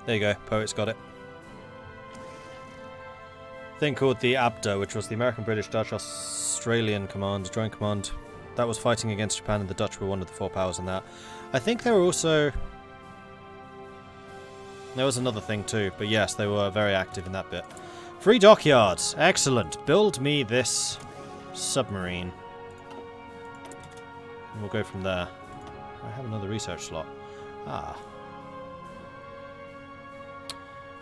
There you go. Poet's got it. Thing called the ABDA, which was the American, British, Dutch, Australian Command, Joint Command. That was fighting against Japan, and the Dutch were one of the 4 powers in that. I think they were also... There was another thing too, but yes, they were very active in that bit. 3 dockyards! Excellent! Build me this submarine. And we'll go from there. I have another research slot. Ah.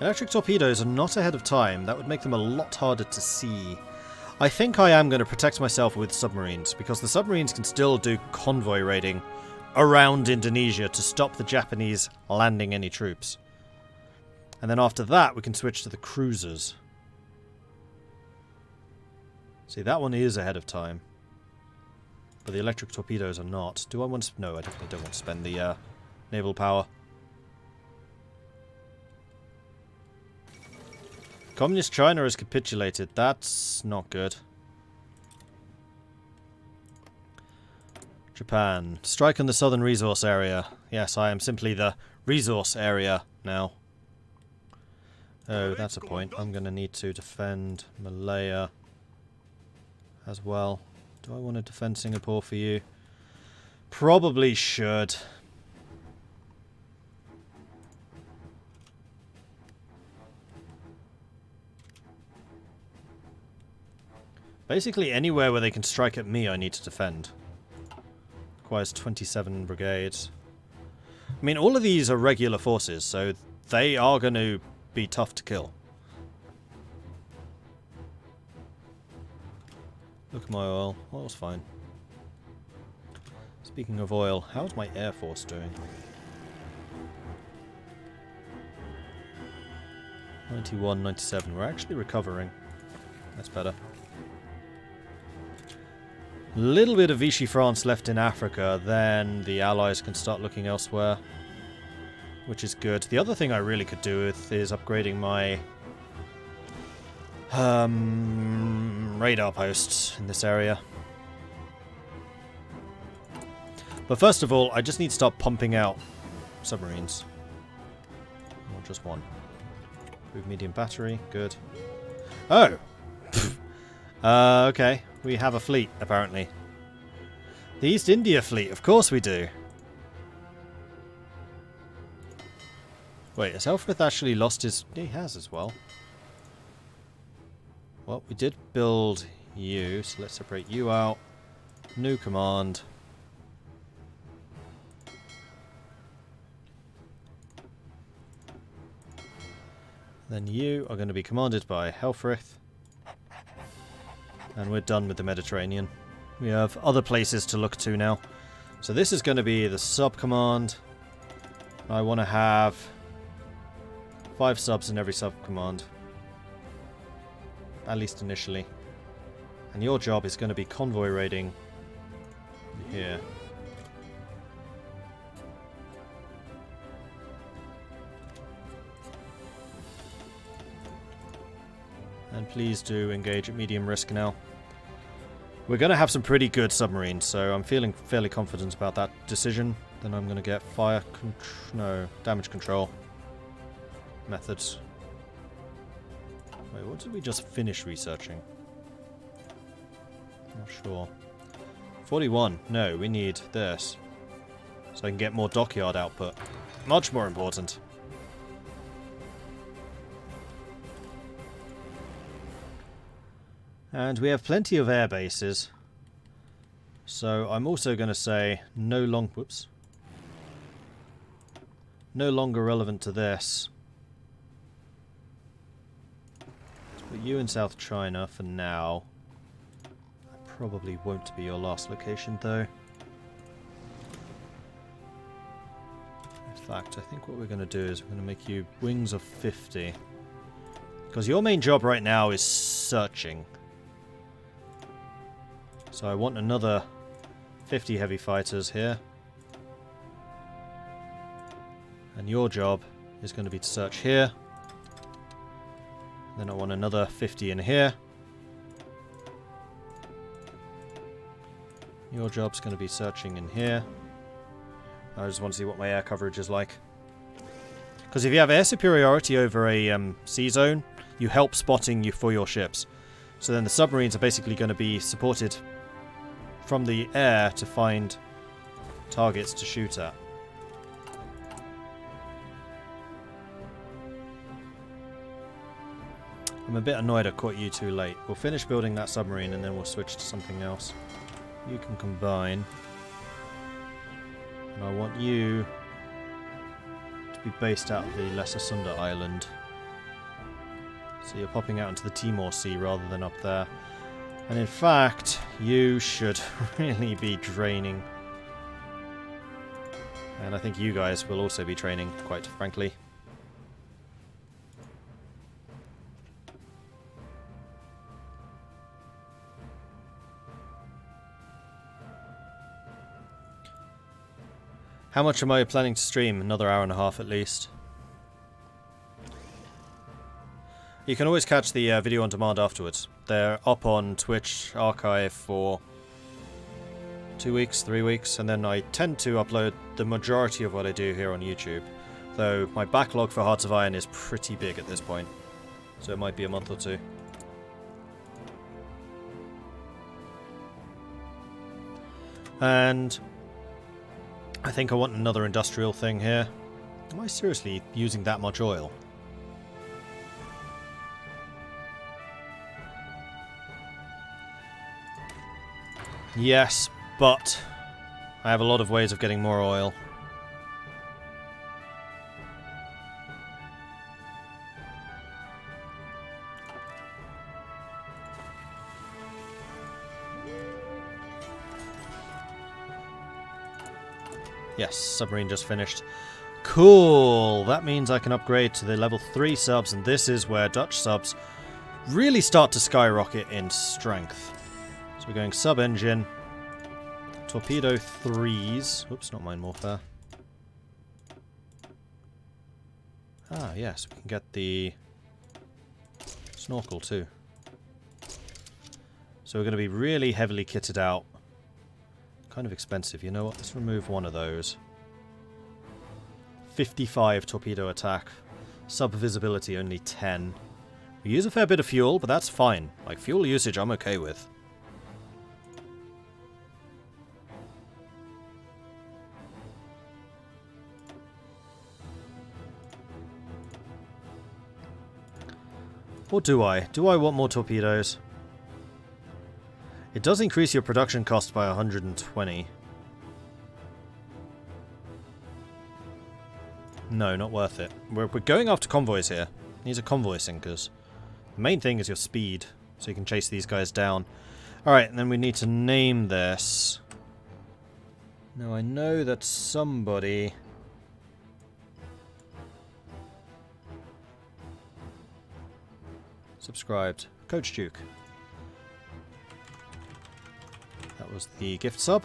Electric torpedoes are not ahead of time. That would make them a lot harder to see. I think I am going to protect myself with submarines, because the submarines can still do convoy raiding around Indonesia to stop the Japanese landing any troops. And then after that, we can switch to the cruisers. See, that one is ahead of time. But the electric torpedoes are not. Do I want to... No, I definitely don't want to spend the naval power. Communist China has capitulated. That's not good. Japan. Strike on the southern resource area. Yes, I am simply the resource area now. Oh, that's a point. I'm going to need to defend Malaya as well. Do I want to defend Singapore for you? Probably should. Basically, anywhere where they can strike at me, I need to defend. Requires 27 brigades. I mean, all of these are regular forces, so they are going to be tough to kill. Look at my oil. Oil's fine. Speaking of oil, how's my air force doing? 91, 97. We're actually recovering. That's better. Little bit of Vichy France left in Africa, then the Allies can start looking elsewhere, which is good. The other thing I really could do with is upgrading my radar posts in this area. But first of all, I just need to start pumping out submarines. Not just one. Move medium battery, good. Oh! Okay. We have a fleet, apparently. The East India Fleet, of course we do. Wait, has Elfrith actually lost his... He has as well. Well, we did build you, so let's separate you out. New command. Then you are going to be commanded by Helfrith. And we're done with the Mediterranean. We have other places to look to now. So this is going to be the sub-command. I want to have 5 subs in every sub-command. At least initially. And your job is going to be convoy raiding here. And please do engage at medium risk now. We're going to have some pretty good submarines, so I'm feeling fairly confident about that decision. Then I'm going to get damage control methods. Wait, what did we just finish researching? Not sure. 41. No, we need this. So I can get more dockyard output. Much more important. And we have plenty of air bases. So I'm also going to say no longer relevant to this. Let's put you in South China for now. That probably won't be your last location though. In fact, I think what we're going to do is we're going to make you wings of 50. Because your main job right now is searching. So I want another 50 heavy fighters here. And your job is going to be to search here. Then I want another 50 in here. Your job's going to be searching in here. I just want to see what my air coverage is like. Because if you have air superiority over a sea zone, you help spotting for your ships. So then the submarines are basically going to be supported from the air to find targets to shoot at. I'm a bit annoyed I caught you too late. We'll finish building that submarine and then we'll switch to something else. You can combine. And I want you to be based out of the Lesser Sunda Island. So you're popping out into the Timor Sea rather than up there. And in fact, you should really be training. And I think you guys will also be training, quite frankly. How much am I planning to stream? Another hour and a half at least. You can always catch the video on demand afterwards. They're up on Twitch archive for 2 weeks, 3 weeks, and then I tend to upload the majority of what I do here on YouTube. Though my backlog for Hearts of Iron is pretty big at this point. So it might be a month or two. And I think I want another industrial thing here. Am I seriously using that much oil? Yes, but I have a lot of ways of getting more oil. Yes, submarine just finished. Cool! That means I can upgrade to the level 3 subs, and this is where Dutch subs really start to skyrocket in strength. So we're going sub-engine, torpedo 3s. Oops, not mine warfare. Ah, yes, we can get the snorkel too. So we're going to be really heavily kitted out. Kind of expensive. You know what? Let's remove one of those. 55 torpedo attack. Sub visibility only 10. We use a fair bit of fuel, but that's fine. Like, fuel usage I'm okay with. Or do I? Do I want more torpedoes? It does increase your production cost by 120. No, not worth it. We're going after convoys here. These are convoy sinkers. The main thing is your speed, so you can chase these guys down. Alright, and then we need to name this. Now I know that somebody... subscribed. Coach Duke. That was the gift sub.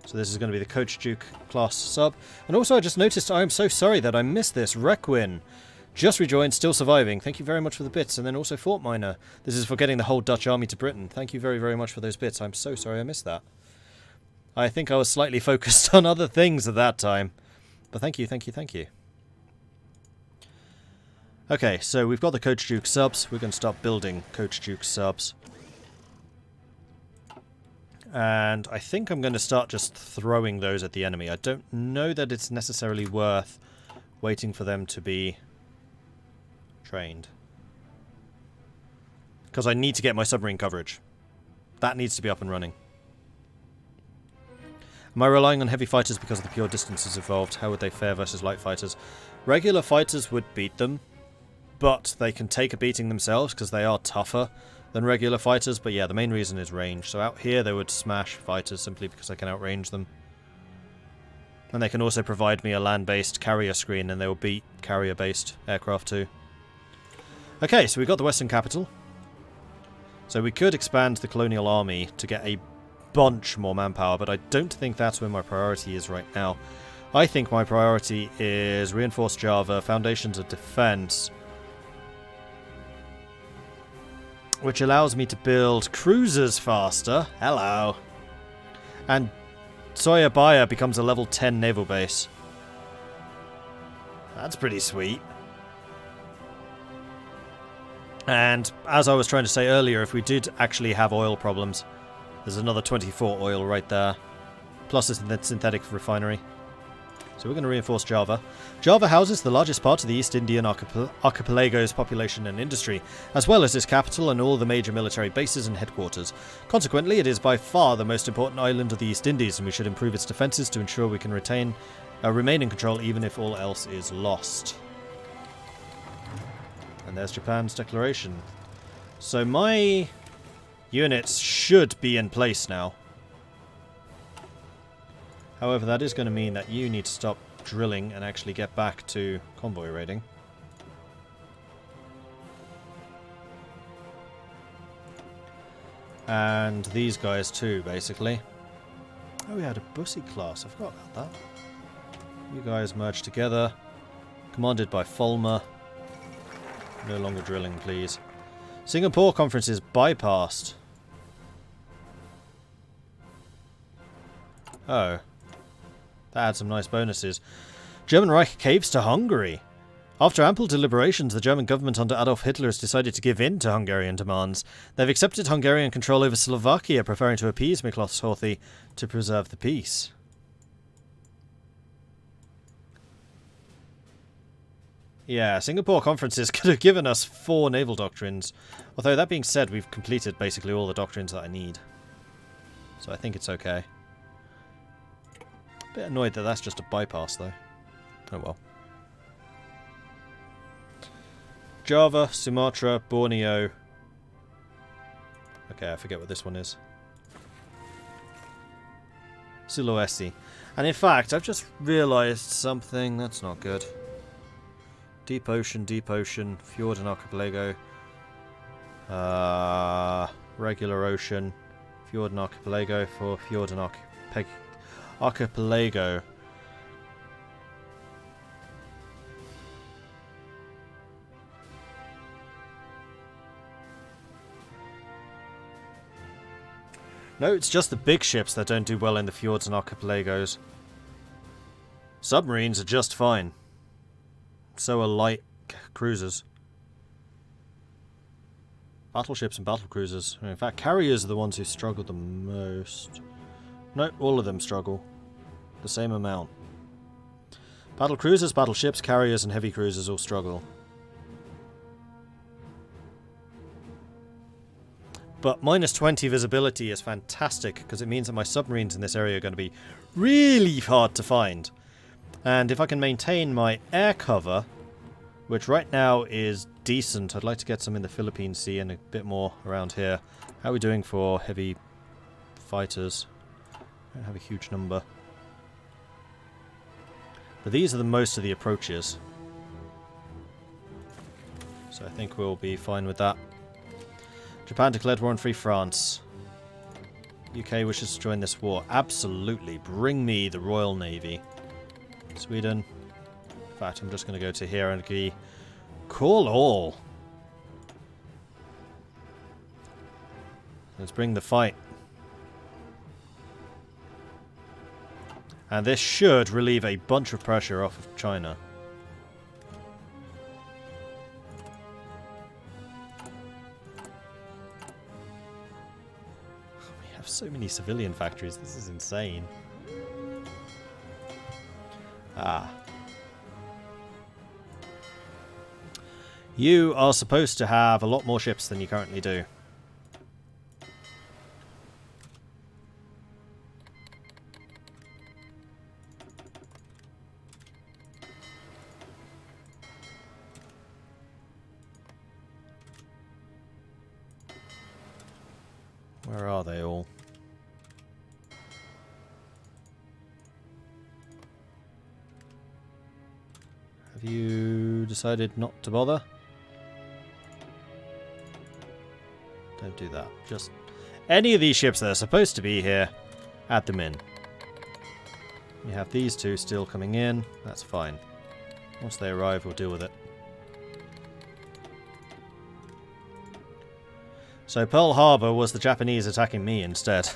So this is going to be the Coach Duke class sub. And also I just noticed, I am so sorry that I missed this. Requin. Just rejoined, still surviving. Thank you very much for the bits. And then also Fort Miner. This is for getting the whole Dutch army to Britain. Thank you very, very much for those bits. I'm so sorry I missed that. I think I was slightly focused on other things at that time. But thank you, thank you, thank you. Okay, so we've got the Coach Duke subs. We're going to start building Coach Duke subs. And I think I'm going to start just throwing those at the enemy. I don't know that it's necessarily worth waiting for them to be trained. Because I need to get my submarine coverage. That needs to be up and running. Am I relying on heavy fighters because of the pure distances involved? How would they fare versus light fighters? Regular fighters would beat them, but they can take a beating themselves because they are tougher than regular fighters. But yeah, the main reason is range. So out here they would smash fighters simply because I can outrange them. And they can also provide me a land-based carrier screen, and they will beat carrier-based aircraft too. Okay, so we've got the Western Capital. So we could expand the colonial army to get a bunch more manpower, but I don't think that's where my priority is right now. I think my priority is reinforced Java, foundations of defense, which allows me to build cruisers faster. Hello. And Soyabaya becomes a level 10 naval base. That's pretty sweet. And as I was trying to say earlier, if we did actually have oil problems, there's another 24 oil right there. Plus a synthetic refinery. So we're going to reinforce Java. Java houses the largest part of the East Indian archipelago's population and industry, as well as its capital and all the major military bases and headquarters. Consequently, it is by far the most important island of the East Indies, and we should improve its defences to ensure we can remain in control even if all else is lost. And there's Japan's declaration. So my units should be in place now. However, that is going to mean that you need to stop drilling and actually get back to convoy raiding. And these guys too, basically. Oh, we had a bussy class. I forgot about that. You guys merge together. Commanded by Fulmer. No longer drilling, please. Singapore conference is bypassed. Oh. That had some nice bonuses. German Reich caves to Hungary. After ample deliberations, the German government under Adolf Hitler has decided to give in to Hungarian demands. They've accepted Hungarian control over Slovakia, preferring to appease Miklos Horthy to preserve the peace. Yeah, Singapore conferences could have given us 4 naval doctrines. Although, that being said, we've completed basically all the doctrines that I need. So I think it's okay. Bit annoyed that that's just a bypass, though. Oh well. Java, Sumatra, Borneo. Okay, I forget what this one is. Sulawesi. And in fact, I've just realised something that's not good. Deep Ocean, Fjord and Archipelago. Regular Ocean, Fjord and Archipelago for Fjord and Archipelago. No, it's just the big ships that don't do well in the fjords and archipelagos. Submarines are just fine. So are light cruisers. Battleships and battle cruisers. In fact, carriers are the ones who struggle the most. No, all of them struggle. The same amount. Battle cruisers, battleships, carriers, and heavy cruisers all struggle. But minus 20 visibility is fantastic, because it means that my submarines in this area are going to be really hard to find. And if I can maintain my air cover, which right now is decent, I'd like to get some in the Philippine Sea and a bit more around here. How are we doing for heavy fighters? I don't have a huge number. But these are the most of the approaches. So I think we'll be fine with that. Japan declared war on Free France. UK wishes to join this war. Absolutely. Bring me the Royal Navy. Sweden. In fact, I'm just going to go to here and agree. Call all. Let's bring the fight. And this should relieve a bunch of pressure off of China. We have so many civilian factories. This is insane. Ah. You are supposed to have a lot more ships than you currently do. Where are they all? Have you decided not to bother? Don't do that. Just any of these ships that are supposed to be here, add them in. You have these two still coming in. That's fine. Once they arrive, we'll deal with it. So Pearl Harbor was the Japanese attacking me instead. See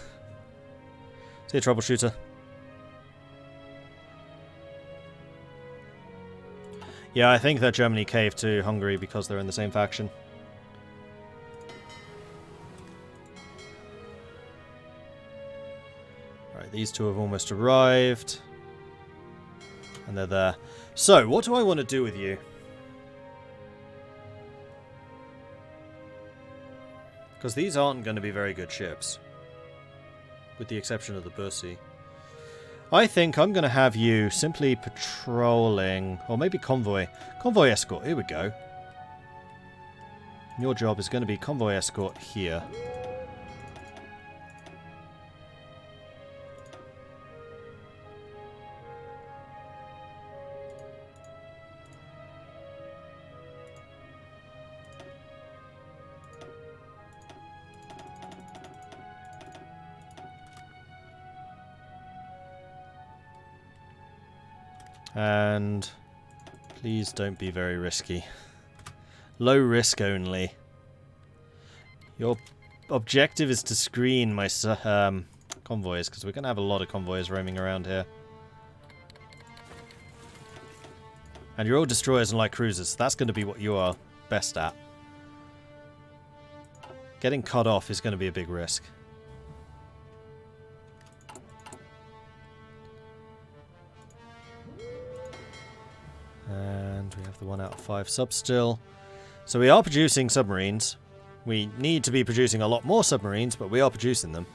you, troubleshooter. Yeah, I think that Germany caved to Hungary because they're in the same faction. Right, these two have almost arrived. And they're there. So, what do I want to do with you? Because these aren't going to be very good ships. With the exception of the Bussy. I think I'm going to have you simply patrolling, or maybe convoy. Convoy escort, here we go. Your job is going to be convoy escort here. And please don't be very risky. Low risk only. Your objective is to screen my convoys, because we're going to have a lot of convoys roaming around here. And you're all destroyers and light cruisers, so that's going to be what you are best at. Getting cut off is going to be a big risk. And we have the 1 out of 5 sub still. So we are producing submarines. We need to be producing a lot more submarines, but we are producing them.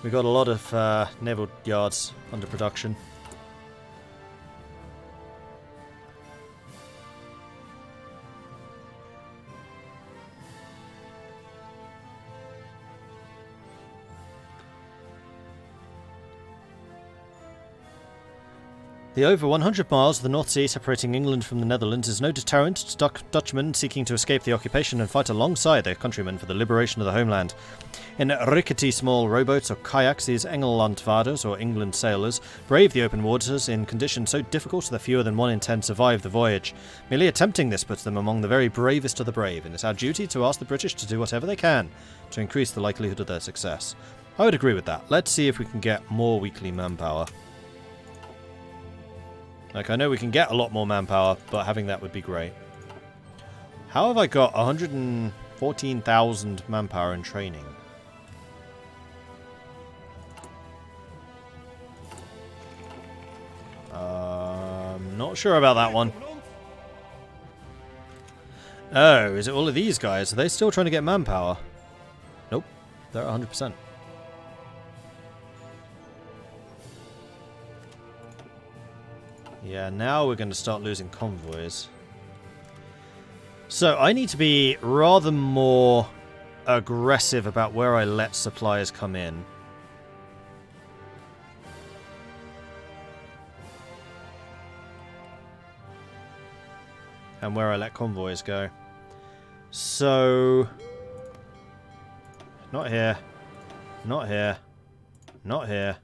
We've got a lot of naval yards under production. The over 100 miles of the North Sea separating England from the Netherlands is no deterrent to Dutchmen seeking to escape the occupation and fight alongside their countrymen for the liberation of the homeland. In rickety small rowboats or kayaks, these Engelandvaarders, or England sailors, brave the open waters in conditions so difficult that fewer than 1 in 10 survive the voyage. Merely attempting this puts them among the very bravest of the brave, and it's our duty to ask the British to do whatever they can to increase the likelihood of their success. I would agree with that. Let's see if we can get more weekly manpower. Like, I know we can get a lot more manpower, but having that would be great. How have I got 114,000 manpower in training? Not sure about that one. Oh, is it all of these guys? Are they still trying to get manpower? Nope, they're at 100%. Yeah, now we're going to start losing convoys. So I need to be rather more aggressive about where I let supplies come in. And where I let convoys go. So... not here. Not here. Not here.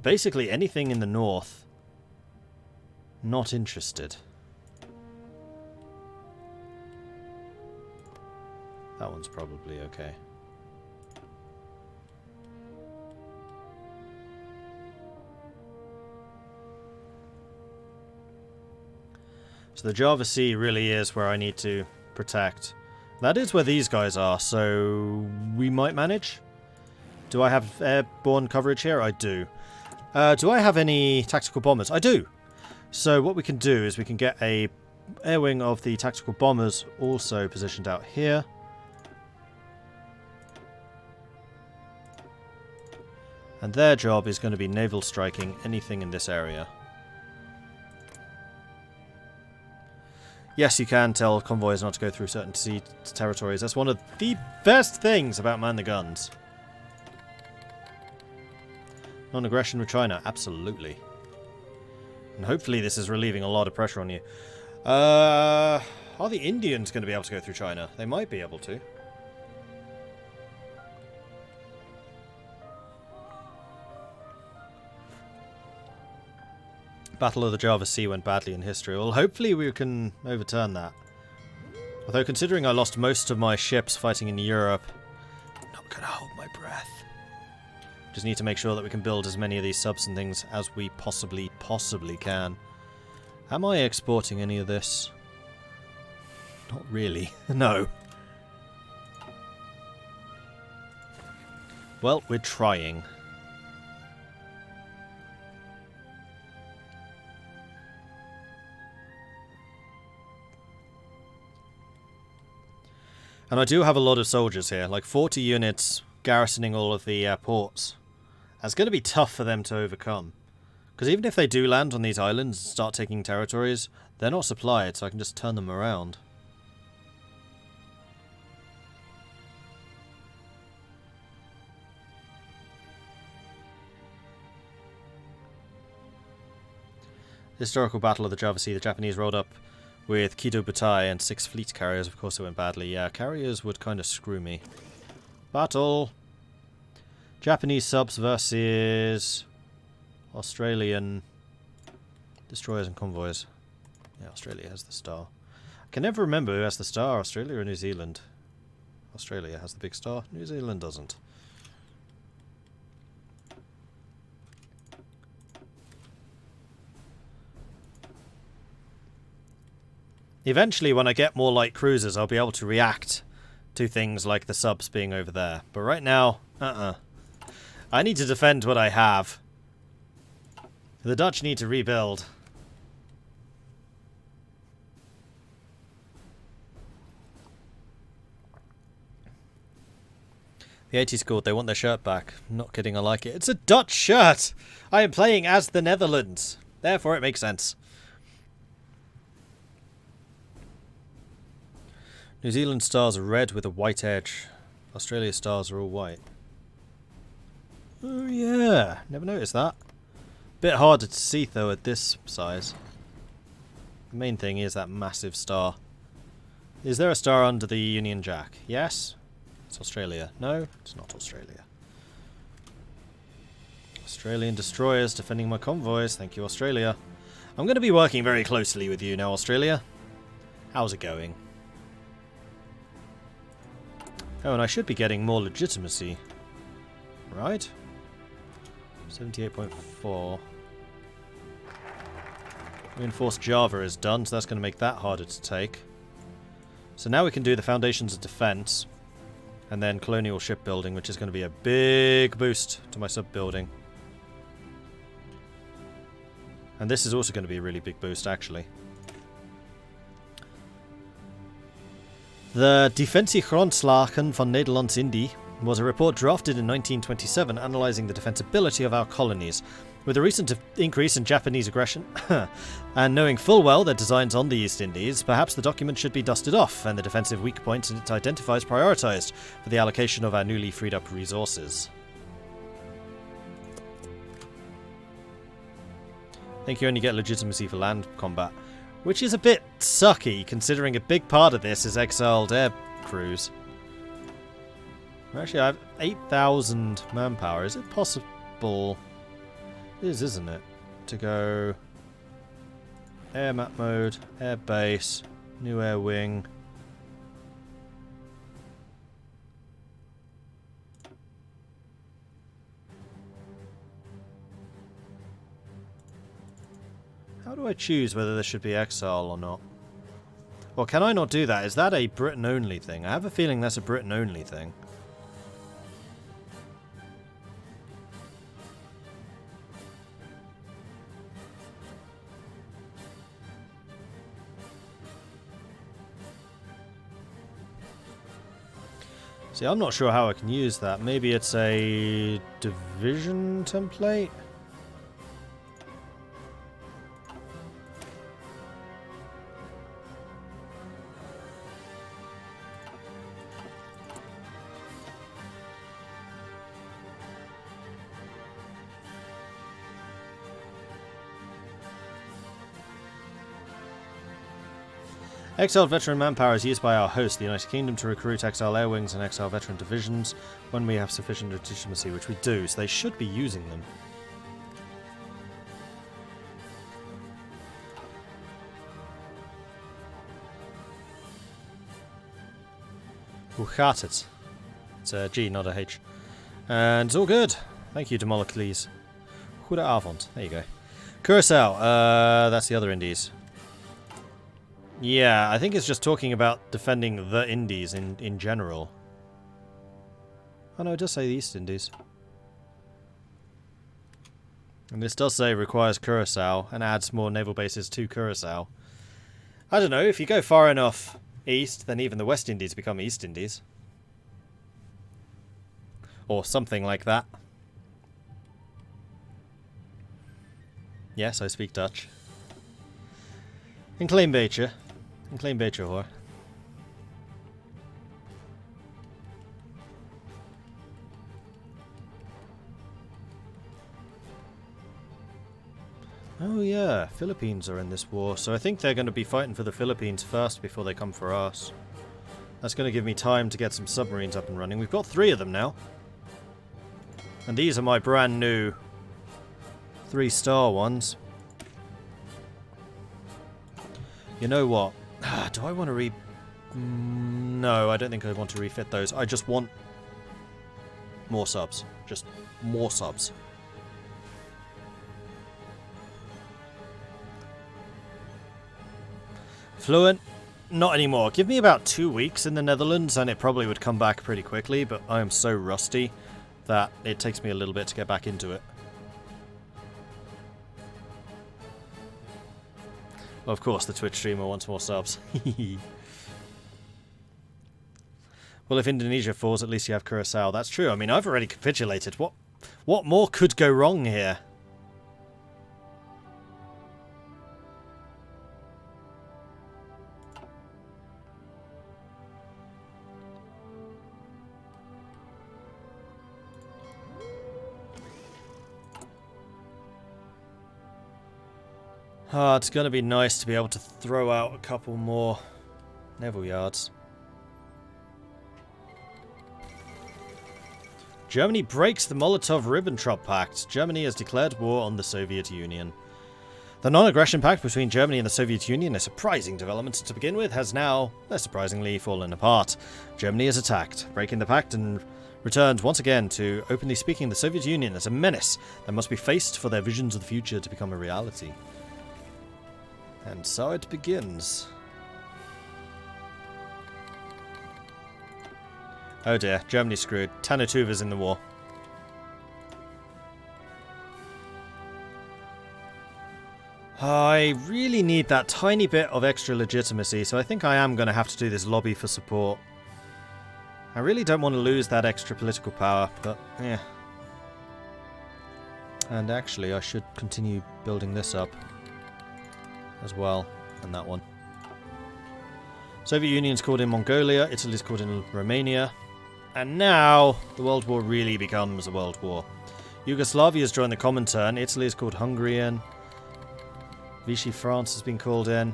Basically anything in the north. Not interested. That one's probably okay. So the Java Sea really is where I need to protect. That is where these guys are, so we might manage. Do I have airborne coverage here? I do. Do I have any tactical bombers? I do. So what we can do is we can get a air wing of the tactical bombers also positioned out here. And their job is going to be naval striking anything in this area. Yes, you can tell convoys not to go through certain sea territories. That's one of the best things about Man the Guns. Non-aggression with China, absolutely. And hopefully this is relieving a lot of pressure on you. Are the Indians going to be able to go through China? They might be able to. Battle of the Java Sea went badly in history. Well, hopefully we can overturn that. Although considering I lost most of my ships fighting in Europe, I'm not going to hold my breath. Just need to make sure that we can build as many of these subs and things as we possibly can. Am I exporting any of this? Not really. No. Well, we're trying. And I do have a lot of soldiers here, like 40 units garrisoning all of the ports. That's going to be tough for them to overcome. Because even if they do land on these islands and start taking territories, they're not supplied, so I can just turn them around. Historical Battle of the Java Sea. The Japanese rolled up with Kido Butai and 6 fleet carriers. Of course it went badly. Yeah, carriers would kind of screw me. Battle! Japanese subs versus Australian destroyers and convoys. Yeah, Australia has the star. I can never remember who has the star, Australia or New Zealand. Australia has the big star, New Zealand doesn't. Eventually, when I get more light cruisers, I'll be able to react to things like the subs being over there. But right now, I need to defend what I have. The Dutch need to rebuild. The 80s scored. They want their shirt back. I'm not kidding, I like it. It's a Dutch shirt! I am playing as the Netherlands. Therefore, it makes sense. New Zealand stars are red with a white edge. Australia stars are all white. Oh yeah, never noticed that. Bit harder to see though at this size. The main thing is that massive star. Is there a star under the Union Jack? Yes. It's Australia. No, it's not Australia. Australian destroyers defending my convoys. Thank you, Australia. I'm going to be working very closely with you now, Australia. How's it going? Oh, and I should be getting more legitimacy. Right? 78.4. Reinforced Java is done, so that's going to make that harder to take. So now we can do the foundations of defense. And then colonial shipbuilding, which is going to be a big boost to my sub-building. And this is also going to be a really big boost, actually. The Defensiegrondslagen van Nederlands-Indië was a report drafted in 1927 analysing the defensibility of our colonies. With the recent increase in Japanese aggression, and knowing full well their designs on the East Indies, perhaps the document should be dusted off and the defensive weak points it identifies prioritised for the allocation of our newly freed up resources. I think you only get legitimacy for land combat. Which is a bit sucky, considering a big part of this is exiled air crews. Actually, I have 8,000 manpower. Is it possible? It is, isn't it? To go air map mode, air base, new air wing. How do I choose whether there should be exile or not? Or can I not do that? Is that a Britain-only thing? I have a feeling that's a Britain-only thing. See, I'm not sure how I can use that. Maybe it's a division template? Exiled veteran manpower is used by our host, the United Kingdom, to recruit exile air wings and exile veteran divisions when we have sufficient legitimacy, which we do, so they should be using them. Hoe gaat het? It's a G, not a H. And it's all good. Thank you, Demolocles. Goede avond. There you go. Curacao. That's the other Indies. Yeah, I think it's just talking about defending the Indies in general. Oh no, it does say the East Indies. And this does say requires Curacao and adds more naval bases to Curacao. I don't know, if you go far enough east, then even the West Indies become East Indies. Or something like that. Yes, I speak Dutch. Een klein beetje. Een klein beetje hoor. Oh yeah, Philippines are in this war, so I think they're going to be fighting for the Philippines first before they come for us. That's going to give me time to get some submarines up and running. We've got 3 of them now. And these are my brand new 3-star ones. You know what? Do I want to No, I don't think I want to refit those. I just want more subs. Just more subs. Fluent? Not anymore. Give me about 2 weeks in the Netherlands and it probably would come back pretty quickly, but I am so rusty that it takes me a little bit to get back into it. Of course, the Twitch streamer wants more subs. Well, if Indonesia falls, at least you have Curacao. That's true. I mean, I've already capitulated. What more could go wrong here? It's going to be nice to be able to throw out a couple more naval yards. Germany breaks the Molotov-Ribbentrop Pact. Germany has declared war on the Soviet Union. The non-aggression pact between Germany and the Soviet Union, a surprising development to begin with, has now, less surprisingly, fallen apart. Germany is attacked, breaking the pact and returned once again to openly speaking the Soviet Union as a menace that must be faced for their visions of the future to become a reality. And so it begins. Oh dear, Germany's screwed. Tanutuva's in the war. I really need that tiny bit of extra legitimacy, so I think I am going to have to do this lobby for support. I really don't want to lose that extra political power, but yeah. And actually, I should continue building this up as well, and that one. Soviet Union's called in Mongolia, Italy's called in Romania, and now the World War really becomes a World War. Yugoslavia's joined the Comintern, Italy is called Hungary in, Vichy France has been called in.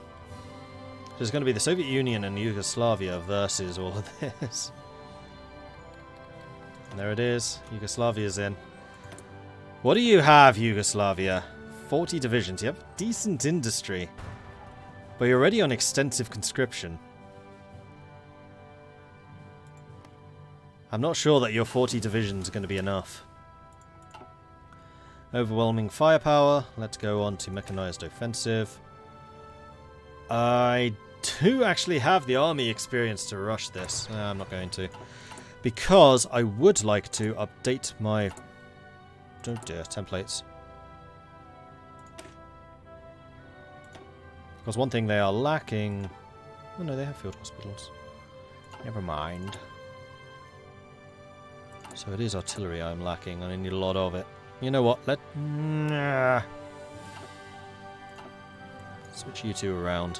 There's going to be the Soviet Union and Yugoslavia versus all of this. And there it is, Yugoslavia's in. What do you have, Yugoslavia? 40 divisions. You have decent industry, but you're already on extensive conscription. I'm not sure that your 40 divisions are going to be enough. Overwhelming firepower. Let's go on to mechanized offensive. I do actually have the army experience to rush this. I'm not going to, because I would like to update my templates. Because one thing they are lacking... Oh no, they have field hospitals. Never mind. So it is artillery I'm lacking, and I need a lot of it. You know what, switch you two around.